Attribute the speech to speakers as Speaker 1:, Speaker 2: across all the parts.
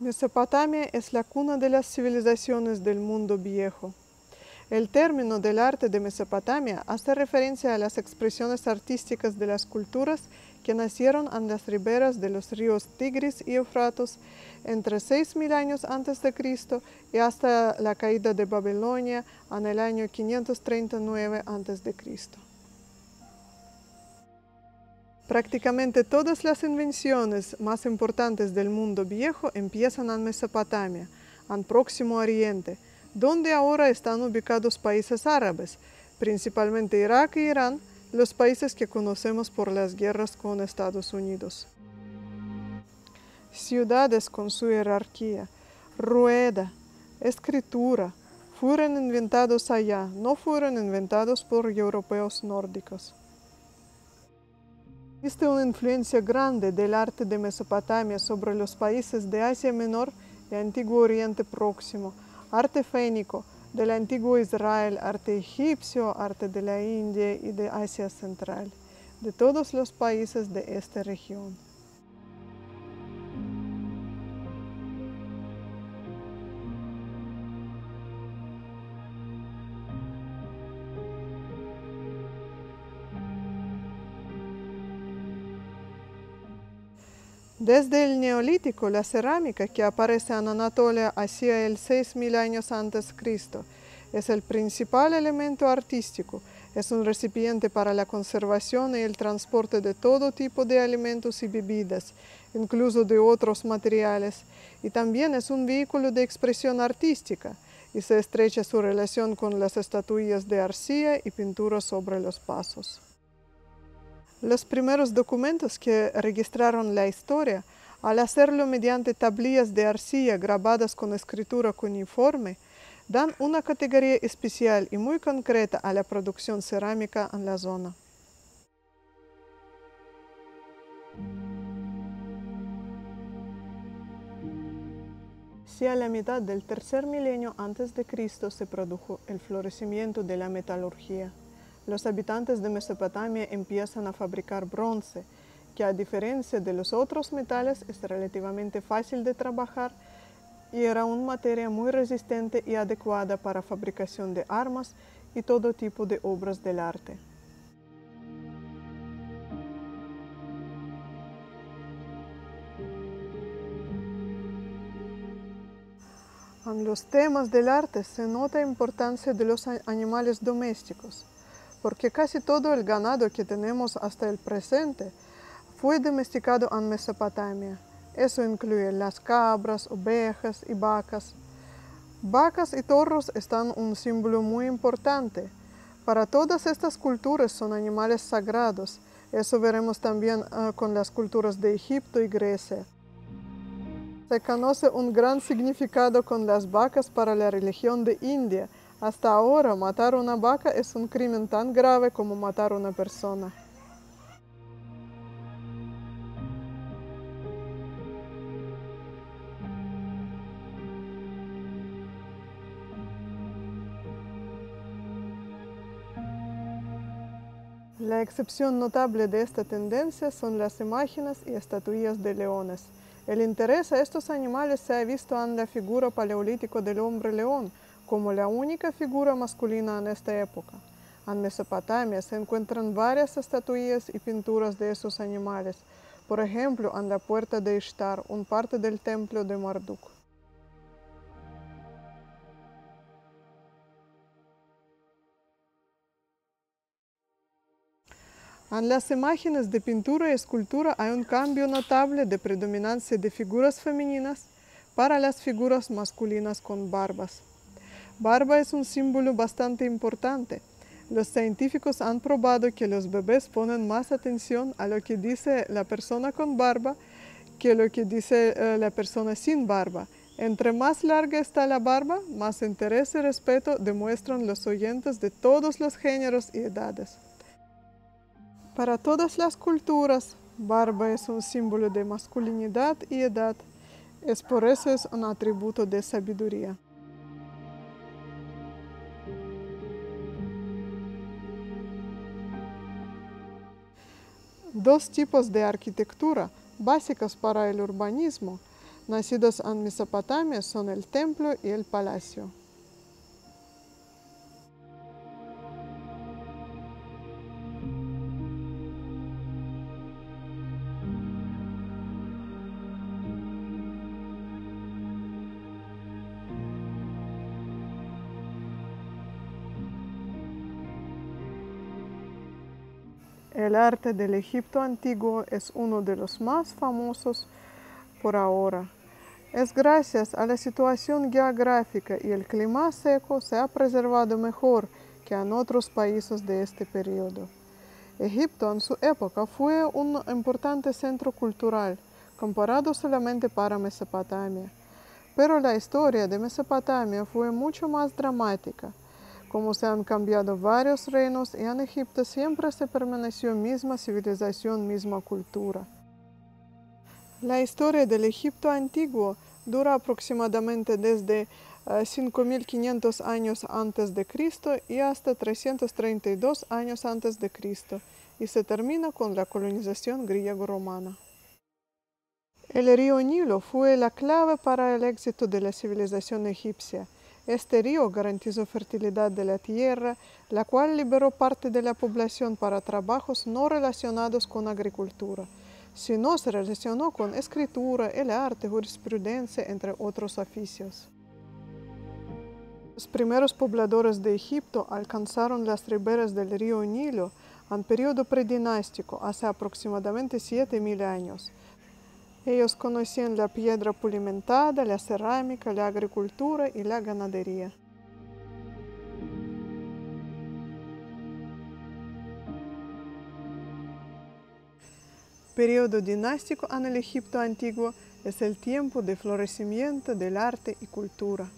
Speaker 1: Mesopotamia es la cuna de las civilizaciones del mundo viejo. El término del arte de Mesopotamia hace referencia a las expresiones artísticas de las culturas que nacieron en las riberas de los ríos Tigris y Éufrates entre 6.000 años antes de Cristo y hasta la caída de Babilonia en el año 539 antes de Cristo. Prácticamente todas las invenciones más importantes del mundo viejo empiezan en Mesopotamia, en Próximo Oriente, donde ahora están ubicados países árabes, principalmente Irak e Irán, los países que conocemos por las guerras con Estados Unidos. Ciudades con su jerarquía, rueda, escritura, fueron inventados allá, no fueron inventados por europeos nórdicos. Existe una influencia grande del arte de Mesopotamia sobre los países de Asia Menor y Antiguo Oriente Próximo, arte fénico, del antiguo Israel, arte egipcio, arte de la India y de Asia Central, de todos los países de esta región. Desde el Neolítico, la cerámica que aparece en Anatolia hacia el 6.000 años antes de Cristo es el principal elemento artístico. Es un recipiente para la conservación y el transporte de todo tipo de alimentos y bebidas, incluso de otros materiales, y también es un vehículo de expresión artística, y se estrecha su relación con las estatuillas de arcilla y pinturas sobre los pasos. Los primeros documentos que registraron la historia, al hacerlo mediante tablillas de arcilla grabadas con escritura cuneiforme, dan una categoría especial y muy concreta a la producción cerámica en la zona. Hacia la mitad del tercer milenio antes de Cristo se produjo el florecimiento de la metalurgia. Los habitantes de Mesopotamia empiezan a fabricar bronce, que a diferencia de los otros metales es relativamente fácil de trabajar y era una materia muy resistente y adecuada para fabricación de armas y todo tipo de obras del arte. En los temas del arte se nota la importancia de los animales domésticos, porque casi todo el ganado que tenemos hasta el presente fue domesticado en Mesopotamia. Eso incluye las cabras, ovejas y vacas. Vacas y toros están un símbolo muy importante. Para todas estas culturas son animales sagrados. Eso veremos también con las culturas de Egipto y Grecia. Se conoce un gran significado con las vacas para la religión de India. Hasta ahora, matar una vaca es un crimen tan grave como matar una persona. La excepción notable de esta tendencia son las imágenes y estatuillas de leones. El interés a estos animales se ha visto en la figura paleolítica del hombre león, como la única figura masculina en esta época. En Mesopotamia se encuentran varias estatuillas y pinturas de esos animales, por ejemplo, en la puerta de Ishtar, una parte del templo de Marduk. En las imágenes de pintura y escultura hay un cambio notable de predominancia de figuras femeninas para las figuras masculinas con barbas. Barba es un símbolo bastante importante. Los científicos han probado que los bebés ponen más atención a lo que dice la persona con barba que lo que dice la persona sin barba. Entre más larga está la barba, más interés y respeto demuestran los oyentes de todos los géneros y edades. Para todas las culturas, barba es un símbolo de masculinidad y edad. Es por eso es un atributo de sabiduría. Dos tipos de arquitectura básicas para el urbanismo nacidos en Mesopotamia son el templo y el palacio. El arte del Egipto antiguo es uno de los más famosos por ahora. Es gracias a la situación geográfica y el clima seco se ha preservado mejor que en otros países de este periodo. Egipto en su época fue un importante centro cultural, comparado solamente para Mesopotamia. Pero la historia de Mesopotamia fue mucho más dramática. Como se han cambiado varios reinos y en Egipto siempre se permaneció misma civilización, misma cultura. La historia del Egipto antiguo dura aproximadamente desde 5500 años antes de Cristo y hasta 332 años antes de Cristo, y se termina con la colonización griego-romana. El río Nilo fue la clave para el éxito de la civilización egipcia. Este río garantizó fertilidad de la tierra, la cual liberó parte de la población para trabajos no relacionados con agricultura, sino se relacionó con escritura, el arte, jurisprudencia, entre otros oficios. Los primeros pobladores de Egipto alcanzaron las riberas del río Nilo en periodo predinástico, hace aproximadamente 7000 años. Ellos conocían la piedra pulimentada, la cerámica, la agricultura y la ganadería. Periodo dinástico en el Egipto antiguo es el tiempo de florecimiento del arte y cultura.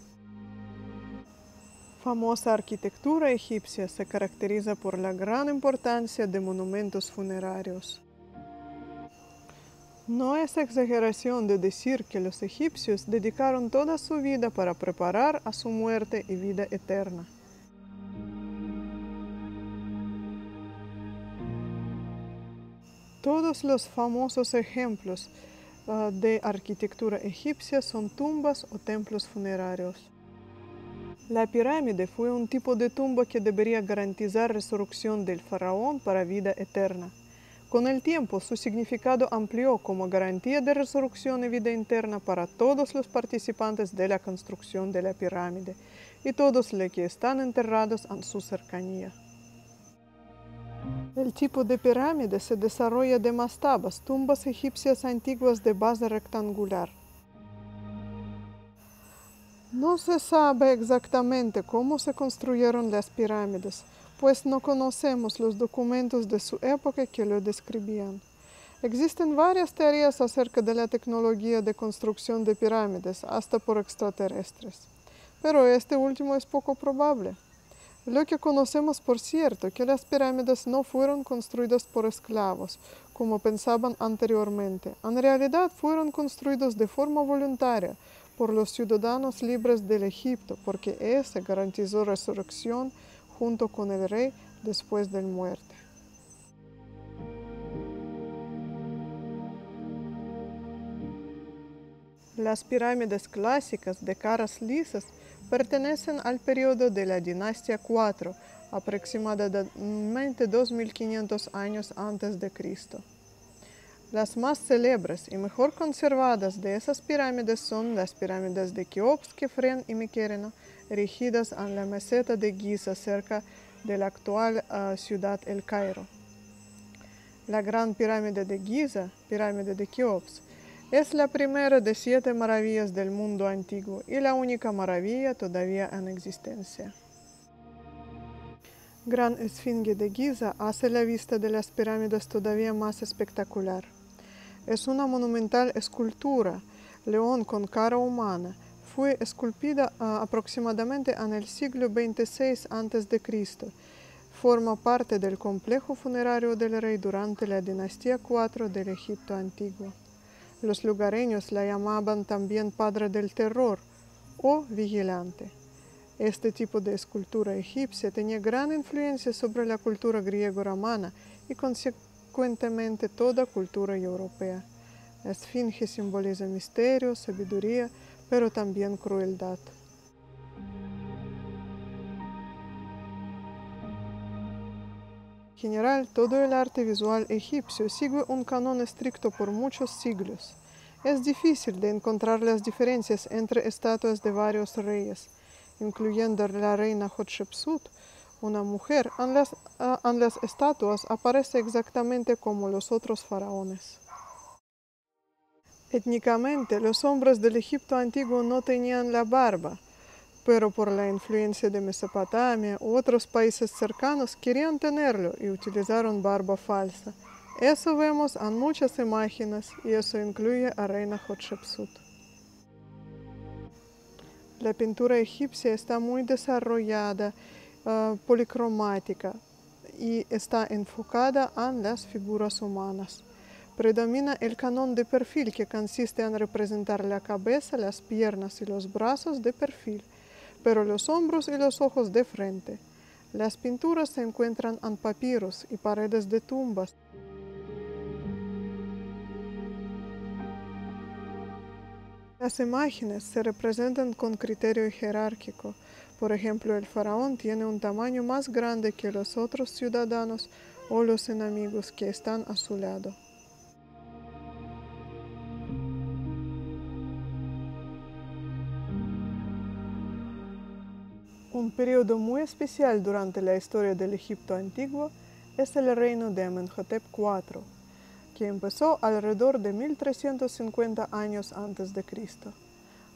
Speaker 1: Famosa arquitectura egipcia se caracteriza por la gran importancia de monumentos funerarios. No es exageración de decir que los egipcios dedicaron toda su vida para preparar a su muerte y vida eterna. Todos los famosos ejemplos de arquitectura egipcia son tumbas o templos funerarios. La pirámide fue un tipo de tumba que debería garantizar resurrección del faraón para vida eterna. Con el tiempo, su significado amplió como garantía de resurrección y vida eterna para todos los participantes de la construcción de la pirámide y todos los que están enterrados en su cercanía. El tipo de pirámide se desarrolla de mastabas, tumbas egipcias antiguas de base rectangular. No se sabe exactamente cómo se construyeron las pirámides, pues no conocemos los documentos de su época que lo describían. Existen varias teorías acerca de la tecnología de construcción de pirámides, hasta por extraterrestres, pero este último es poco probable. Lo que conocemos por cierto que las pirámides no fueron construidas por esclavos, como pensaban anteriormente. En realidad fueron construidos de forma voluntaria por los ciudadanos libres del Egipto, porque ese garantizó resurrección junto con el rey después de la muerte. Las pirámides clásicas de caras lisas pertenecen al periodo de la dinastía IV, aproximadamente 2500 años antes de Cristo. Las más célebres y mejor conservadas de esas pirámides son las pirámides de Keops, Kefren y Miqueleno, erigidas en la meseta de Giza cerca de la actual ciudad El Cairo. La Gran Pirámide de Giza, pirámide de Keops, es la primera de 7 maravillas del mundo antiguo y la única maravilla todavía en existencia. Gran Esfinge de Giza hace la vista de las pirámides todavía más espectacular. Es una monumental escultura, león con cara humana. Fue esculpida aproximadamente en el siglo XXVI a.C. Forma parte del complejo funerario del rey durante la dinastía IV del Egipto antiguo. Los lugareños la llamaban también padre del terror o vigilante. Este tipo de escultura egipcia tenía gran influencia sobre la cultura griego-romana y consecuentemente toda cultura europea. esfinge simboliza misterio, sabiduría, pero también crueldad. En general, todo el arte visual egipcio sigue un canon estricto por muchos siglos. Es difícil de encontrar las diferencias entre estatuas de varios reyes, incluyendo la reina Hatshepsut, una mujer. En las estatuas aparece exactamente como los otros faraones. Étnicamente, los hombres del Egipto antiguo no tenían la barba, pero por la influencia de Mesopotamia u otros países cercanos querían tenerlo y utilizaron barba falsa. Eso vemos en muchas imágenes y eso incluye a reina Hatshepsut. La pintura egipcia está muy desarrollada, policromática y está enfocada en las figuras humanas. Predomina el canon de perfil, que consiste en representar la cabeza, las piernas y los brazos de perfil, pero los hombros y los ojos de frente. Las pinturas se encuentran en papiros y paredes de tumbas. Las imágenes se representan con criterio jerárquico. Por ejemplo, el faraón tiene un tamaño más grande que los otros ciudadanos o los enemigos que están a su lado. Un periodo muy especial durante la historia del Egipto antiguo es el reino de Amenhotep IV, que empezó alrededor de 1350 años antes de Cristo.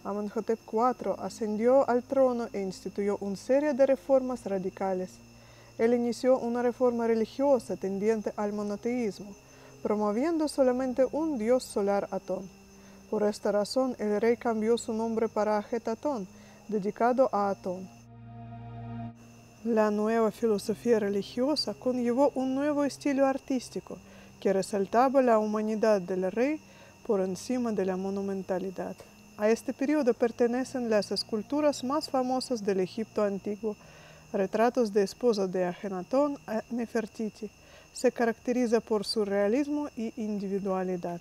Speaker 1: Amenhotep IV ascendió al trono e instituyó una serie de reformas radicales. Él inició una reforma religiosa tendiente al monoteísmo, promoviendo solamente un dios solar Atón. Por esta razón, el rey cambió su nombre para Ajetatón, dedicado a Atón. La nueva filosofía religiosa conllevó un nuevo estilo artístico que resaltaba la humanidad del rey por encima de la monumentalidad. A este periodo pertenecen las esculturas más famosas del Egipto antiguo, retratos de esposas de Ajenatón a Nefertiti. Se caracteriza por su realismo y individualidad.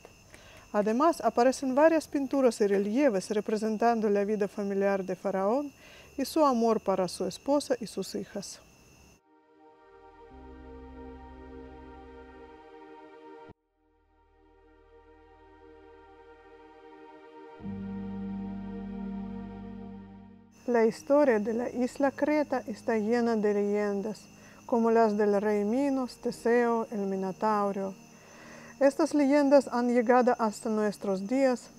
Speaker 1: Además, aparecen varias pinturas y relieves representando la vida familiar de Faraón y su amor para su esposa y sus hijas. La historia de la isla Creta está llena de leyendas, como las del rey Minos, Teseo, el Minotauro. Estas leyendas han llegado hasta nuestros días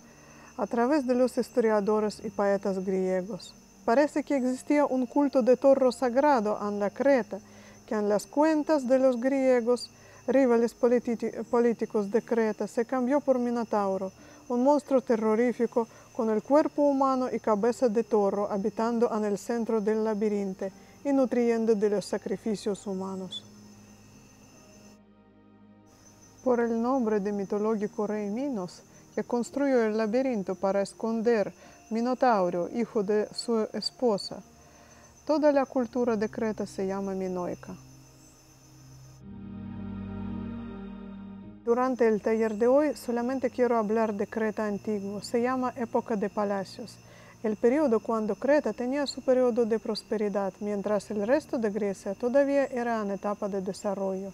Speaker 1: a través de los historiadores y poetas griegos. Parece que existía un culto de toro sagrado en la Creta, que en las cuentas de los griegos, rivales políticos de Creta, se cambió por Minotauro, un monstruo terrorífico con el cuerpo humano y cabeza de toro, habitando en el centro del laberinto y nutriendo de los sacrificios humanos. Por el nombre de mitológico rey Minos, que construyó el laberinto para esconder Minotauro, hijo de su esposa. Toda la cultura de Creta se llama minoica. Durante el taller de hoy solamente quiero hablar de Creta antiguo. Se llama época de palacios, el periodo cuando Creta tenía su periodo de prosperidad, mientras el resto de Grecia todavía era en etapa de desarrollo,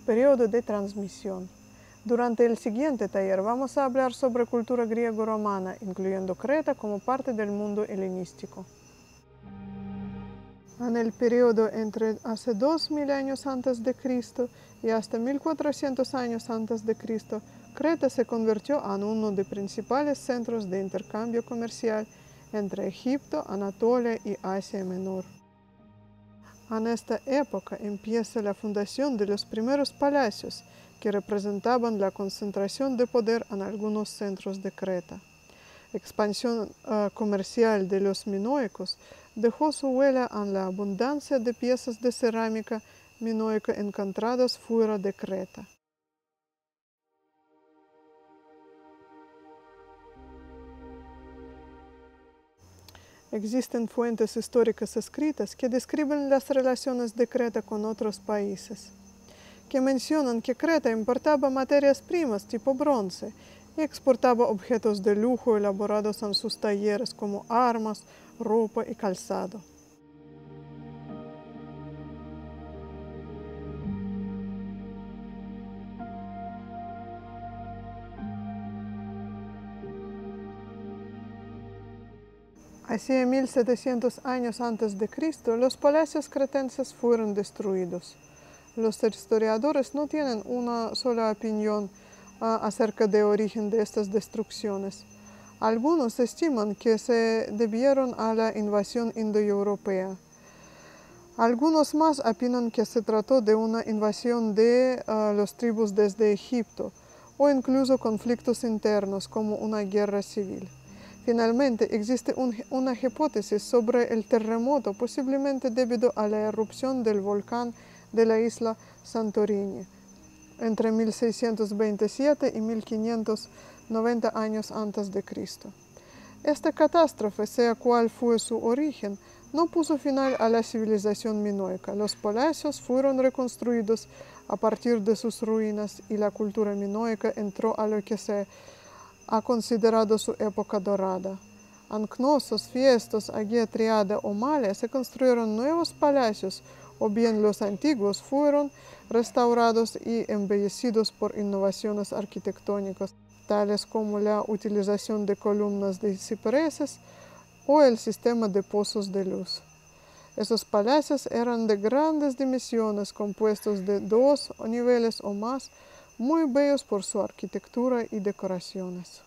Speaker 1: periodo de transmisión. Durante el siguiente taller vamos a hablar sobre cultura griego-romana, incluyendo Creta como parte del mundo helenístico. En el periodo entre hace 2000 años antes de Cristo y hasta 1400 años antes de Cristo, Creta se convirtió en uno de los principales centros de intercambio comercial entre Egipto, Anatolia y Asia Menor. En esta época empieza la fundación de los primeros palacios, que representaban la concentración de poder en algunos centros de Creta. Expansión comercial de los minoicos dejó su huella en la abundancia de piezas de cerámica minoica encontradas fuera de Creta. Existen fuentes históricas escritas que describen las relaciones de Creta con otros países, que mencionan que Creta importaba materias primas tipo bronce y exportaba objetos de lujo elaborados en sus talleres como armas, ropa y calzado. Hacia 1700 años antes de Cristo, los palacios cretenses fueron destruidos. Los historiadores no tienen una sola opinión acerca del origen de estas destrucciones. Algunos estiman que se debieron a la invasión indoeuropea. Algunos más opinan que se trató de una invasión de los tribus desde Egipto o incluso conflictos internos como una guerra civil. Finalmente, existe una hipótesis sobre el terremoto, posiblemente debido a la erupción del volcán de la isla Santorini entre 1627 y 1590 años antes de Cristo. Esta catástrofe, sea cual fue su origen, no puso final a la civilización minoica. Los palacios fueron reconstruidos a partir de sus ruinas y la cultura minoica entró a lo que se ha considerado su época dorada. En Knossos, Fiestos, Agia Triada o Male se construyeron nuevos palacios, o bien los antiguos fueron restaurados y embellecidos por innovaciones arquitectónicas, tales como la utilización de columnas de cipreses o el sistema de pozos de luz. Esos palacios eran de grandes dimensiones, compuestos de 2 niveles o más, muy bellos por su arquitectura y decoraciones.